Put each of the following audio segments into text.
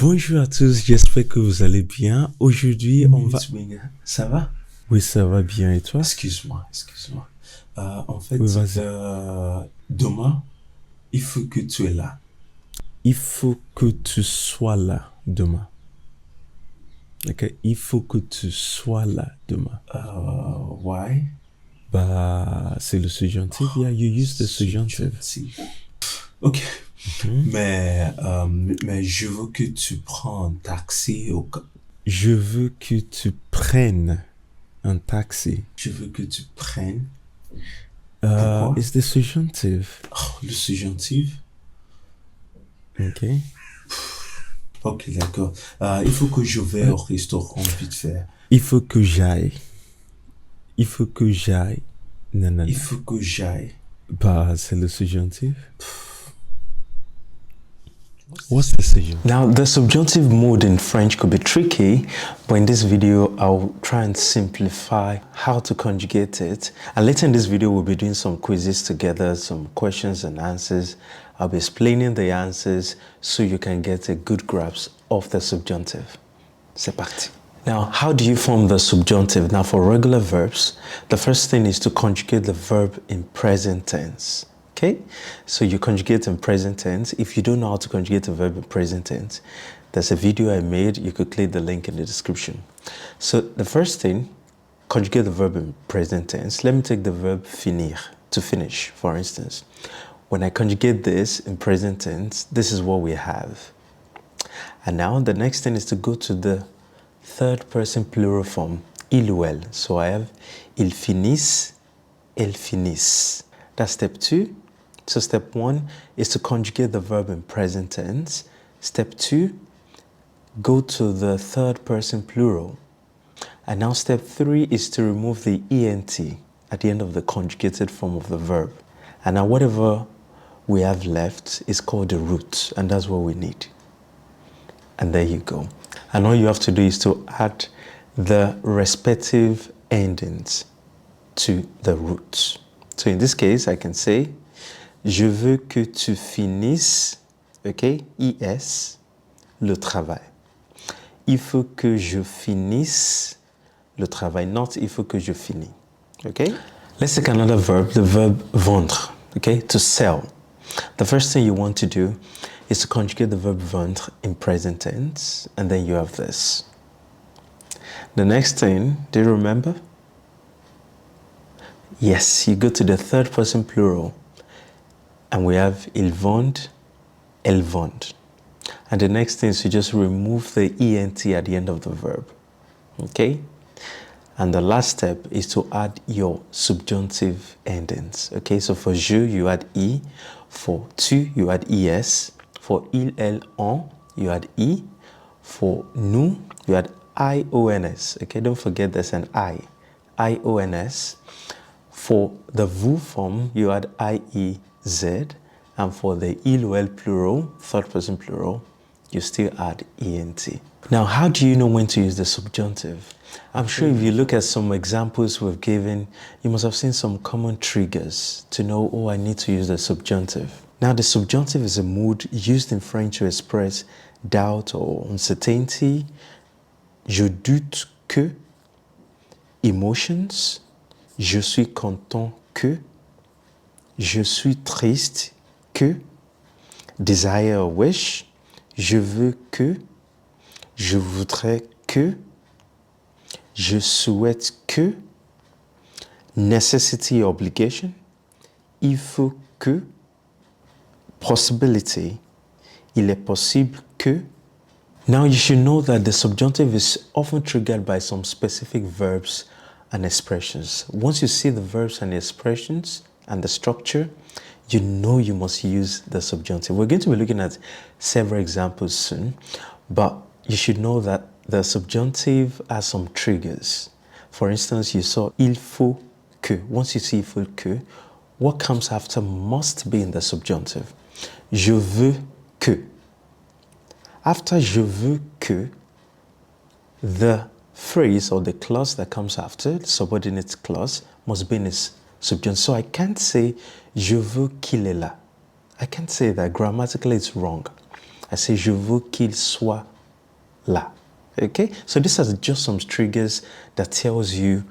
Bonjour à tous, j'espère que vous allez bien. Aujourd'hui, on va... Ça va? Oui, ça va bien, et toi? Excuse-moi. En fait, Oui, vas-y. demain, il faut que tu es là. Il faut que tu sois là demain. Ok, il faut que tu sois là demain. Why? Bah, c'est le subjonctive. Yeah, you use the subjunctive. Ok. Mais je veux que tu prends un taxi au... Je veux que tu prennes un taxi. Je veux que tu prennes... Pourquoi? It's the subjunctive. Oh, le subjonctif? Ok. Ok, d'accord. Il faut que je vais au restaurant vite fait. Il faut que j'aille. Il faut que j'aille. Non. Il faut que j'aille. Bah, c'est le subjonctif. What's the subjunctive? Now, the subjunctive mode in French could be tricky, but in this video, I'll try and simplify how to conjugate it. And later in this video, we'll be doing some quizzes together, some questions and answers. I'll be explaining the answers so you can get a good grasp of the subjunctive. C'est parti. Now, how do you form the subjunctive? Now, for regular verbs, the first thing is to conjugate the verb in present tense. Okay, so you conjugate in present tense. If you don't know how to conjugate a verb in present tense, there's a video I made. You could click the link in the description. So the first thing, conjugate the verb in present tense. Let me take the verb finir, to finish, for instance. When I conjugate this in present tense, this is what we have. And now the next thing is to go to the third person plural form, il ou elle. So I have ils finissent, elles finissent. That's step 2. So step 1 is to conjugate the verb in present tense. Step 2, go to the third person plural. And now step 3 is to remove the ENT at the end of the conjugated form of the verb. And now whatever we have left is called the root, and that's what we need. And there you go. And all you have to do is to add the respective endings to the roots. So in this case, I can say, je veux que tu finisses, okay, IS, le travail. Il faut que je finisse le travail, not il faut que je finis, okay? Let's take another verb, the verb vendre, okay, to sell. The first thing you want to do is to conjugate the verb vendre in present tense, and then you have this. The next thing, do you remember? Yes, you go to the third person plural, and we have il vend, elle vend. And the next thing is you just remove the ENT at the end of the verb, okay? And the last step is to add your subjunctive endings, okay? So for je, you add I. For tu, you add IS. For il, elle, on, you add I. For nous, you add IONS, okay? Don't forget there's an I, IONS. For the vous form, you add IEZ. And for the il ou elle plural, third person plural, you still add ENT. Now, how do you know when to use the subjunctive? I'm sure if you look at some examples we've given, you must have seen some common triggers to know, oh, I need to use the subjunctive. Now, the subjunctive is a mood used in French to express doubt or uncertainty. Je doute que, emotions. Je suis content que, je suis triste que, desire or wish, je veux que, je voudrais que, je souhaite que, necessity, obligation, il faut que, possibility, il est possible que. Now you should know that the subjunctive is often triggered by some specific verbs and expressions. Once you see the verbs and the expressions and the structure, you know you must use the subjunctive. We're going to be looking at several examples soon, but you should know that the subjunctive has some triggers. For instance, you saw il faut que. Once you see il faut que, what comes after must be in the subjunctive. Je veux que. After je veux que, the phrase or the clause that comes after, the subordinate clause, must be in its subjunctive. So I can't say je veux qu'il est là. I can't say that. Grammatically it's wrong. I say je veux qu'il soit là. Okay, so these are just some triggers that tells you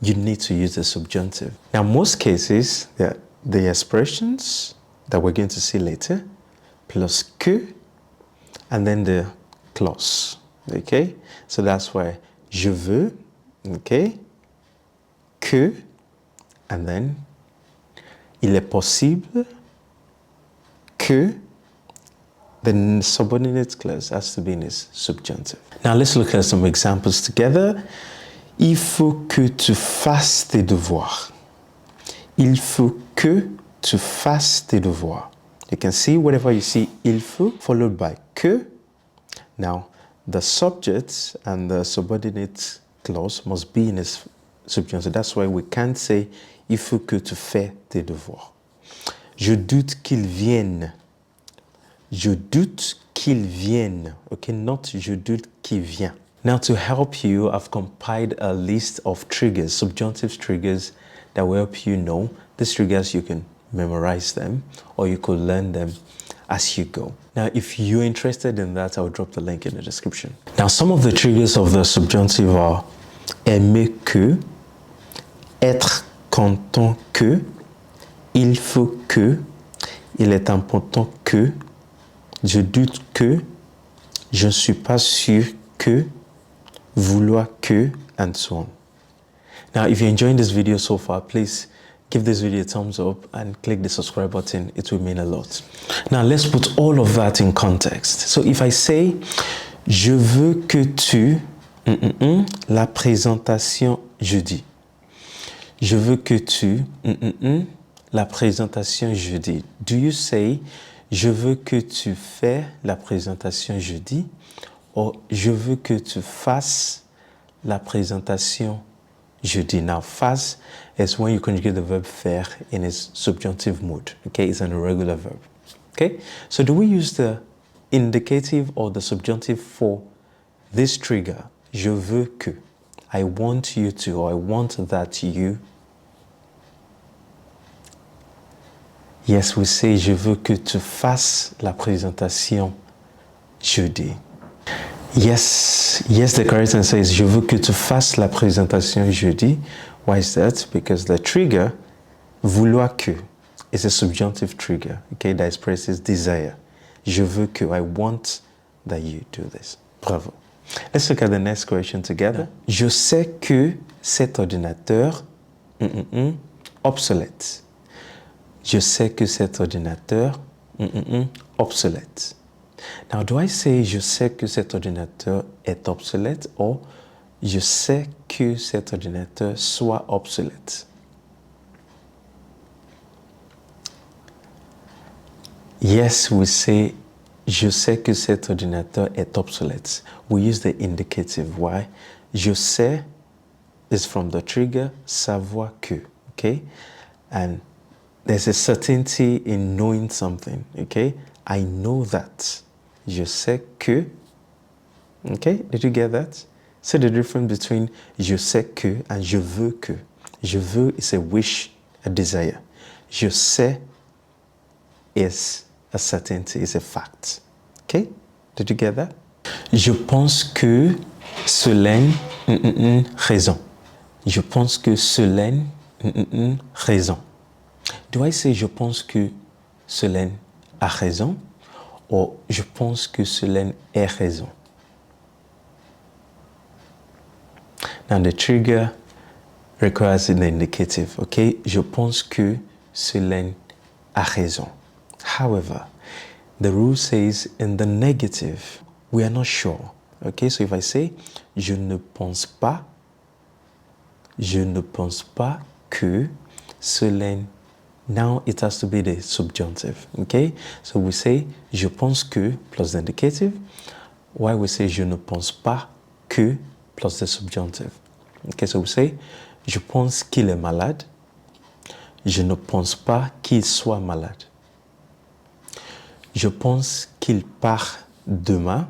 need to use the subjunctive. Now, most cases, the expressions that we're going to see later, plus que, and then the clause. Okay, so that's why je veux, okay, que, and then il est possible que, the subordinate clause has to be in its subjunctive. Now let's look at some examples together. Il faut que tu fasses tes devoirs. Il faut que tu fasses tes devoirs. You can see whenever you see il faut followed by que. Now the subject and the subordinate clause must be in its subjunctive. That's why we can't say il faut que tu fais tes devoirs. Je doute qu'il vienne. Je doute qu'il vienne. Okay, not je doute qu'il vient. Now to help you, I've compiled a list of triggers, subjunctive triggers that will help you know. These triggers, you can memorize them or you could learn them as you go. Now, if you're interested in that, I'll drop the link in the description. Now, some of the triggers of the subjunctive are aimer que, être content que, il faut que, il est important que, je doute que, je ne suis pas sûr que, vouloir que, and so on. Now, if you're enjoying this video so far, please give this video a thumbs up and click the subscribe button. It will mean a lot. Now, let's put all of that in context. So if I say, je veux que tu, la présentation jeudi. Je veux que tu, la présentation jeudi. Do you say, je veux que tu fais la présentation jeudi? Or, je veux que tu fasses la présentation jeudi. Now, fast is when you conjugate the verb faire in its subjunctive mood. Okay, it's an irregular verb. Okay, so do we use the indicative or the subjunctive for this trigger? Je veux que. I want you to, or I want that you. Yes, we say je veux que tu fasses la présentation jeudi. Yes, the correct answer is je veux que tu fasses la présentation jeudi. Why is that? Because the trigger, vouloir que, is a subjunctive trigger, okay, that expresses desire. Je veux que, I want that you do this. Bravo. Let's look at the next question together. Je sais que cet ordinateur, obsolète. Je sais que cet ordinateur, obsolète. Now, do I say je sais que cet ordinateur est obsolète or je sais que cet ordinateur soit obsolète? Yes, we say je sais que cet ordinateur est obsolète. We use the indicative. Why? Je sais is from the trigger savoir que, okay? And there's a certainty in knowing something, okay? I know that. Je sais que. Okay, did you get that? See the difference between je sais que and je veux que. Je veux is a wish, a desire. Je sais is a certainty, is a fact. Okay, did you get that? Je pense que Solène raison. Je pense que Solène raison. Do I say je pense que Solène a raison? Or je pense que Solène ait raison. Now the trigger requires an indicative, okay? Je pense que Solène a raison. However, the rule says in the negative, we are not sure, okay? So if I say, je ne pense pas que Solène. Now it has to be the subjunctive, okay? So we say, je pense que plus the indicative. Why we say, je ne pense pas que plus the subjunctive. Okay, so we say, je pense qu'il est malade. Je ne pense pas qu'il soit malade. Je pense qu'il part demain.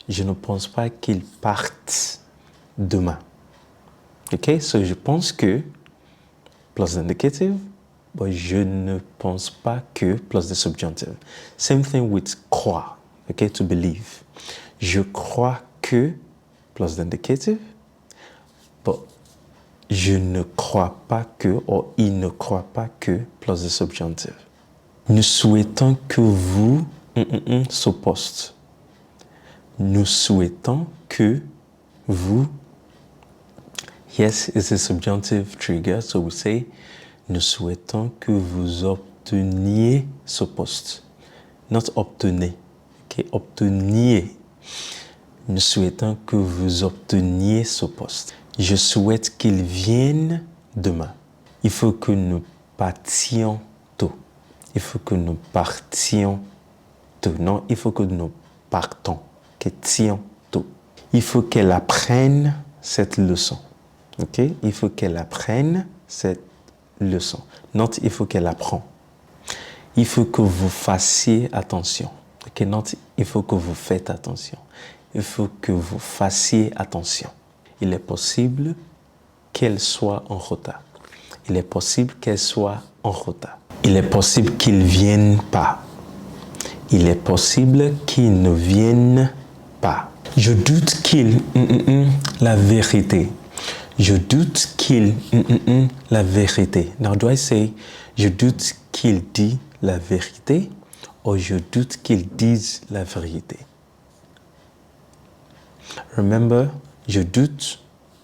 Je ne pense pas qu'il parte demain. Okay, so je pense que plus the indicative. But je ne pense pas que plus the subjunctive. Same thing with croire, okay, to believe. Je crois que plus the indicative. But je ne crois pas que, or il ne croit pas que plus the subjunctive. Nous souhaitons que vous supposed. Nous souhaitons que vous. Yes is a subjunctive trigger, so we say nous souhaitons que vous obteniez supposed. Not obtenez. Okay, obteniez. Nous souhaitons que vous obteniez ce poste. Je souhaite qu'il vienne demain. Il faut que nous partions tôt. Il faut que nous partions tôt. Non, il faut que nous partons. Que tions tôt. Il faut qu'elle apprenne cette leçon. Ok? Il faut qu'elle apprenne cette leçon. Non, il faut qu'elle apprenne. Il faut que vous fassiez attention. Ok? Non, il faut que vous faites attention. Il faut que vous fassiez attention. Il est possible qu'elle soit en retard. Il est possible qu'elle soit en retard. Il est possible qu'il ne vienne pas. Il est possible qu'il ne vienne pas. Je doute qu'il la vérité. Je doute qu'il la vérité. Now do I say je doute qu'il dit la vérité ou je doute qu'il dise la vérité? Remember, je doute,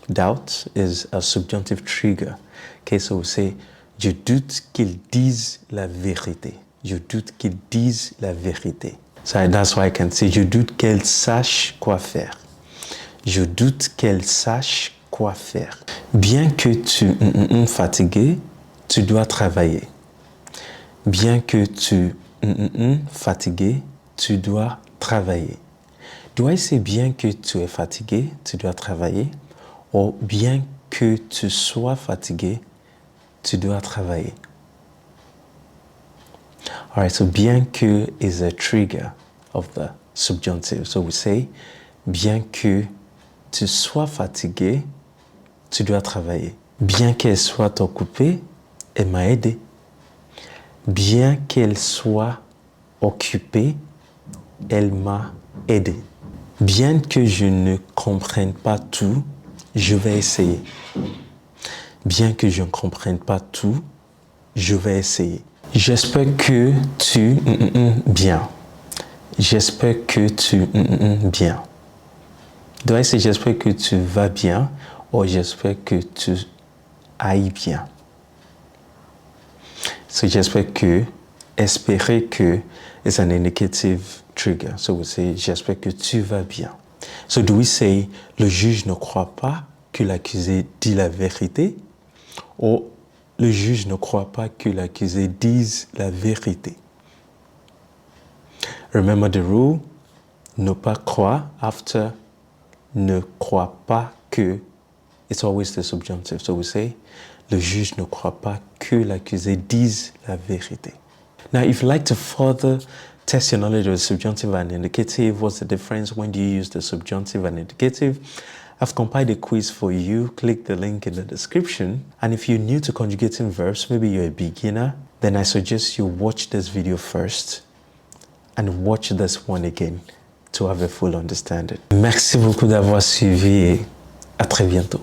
doubt is a subjunctive trigger. Okay, so we say je doute qu'il dise la vérité. Je doute qu'il dise la vérité. So that's why I can say je doute qu'elle sache quoi faire. Je doute qu'elle sache quoi faire. Bien que tu fatigué, tu dois travailler. Bien que tu fatigué, tu dois travailler. Do I say bien que tu es fatigué, tu dois travailler? Ou bien que tu sois fatigué, tu dois travailler? Alright, so bien que is a trigger of the subjunctive. So we say bien que tu sois fatigué, tu dois travailler. Bien qu'elle soit occupée, elle m'a aidé. Bien qu'elle soit occupée, elle m'a aidé. Bien que je ne comprenne pas tout, je vais essayer. Bien que je ne comprenne pas tout, je vais essayer. J'espère que tu bien. J'espère que tu bien. Do I say j'espère que tu vas bien ou j'espère que tu ailles bien? So j'espère que, espérer que is an indicative trigger. So we say j'espère que tu vas bien. So do we say le juge ne croit pas que l'accusé dit la vérité ou le juge ne croit pas que l'accusé dise la vérité? Remember the rule, ne pas croire after ne croit pas que, it's always the subjunctive. So we say le juge ne croit pas que l'accusé dise la vérité. Now, if you'd like to further test your knowledge of the subjunctive and indicative, what's the difference? When do you use the subjunctive and indicative? I've compiled a quiz for you. Click the link in the description. And if you're new to conjugating verbs, maybe you're a beginner, then I suggest you watch this video first and watch this one again to have a full understanding. Merci beaucoup d'avoir suivi et à très bientôt.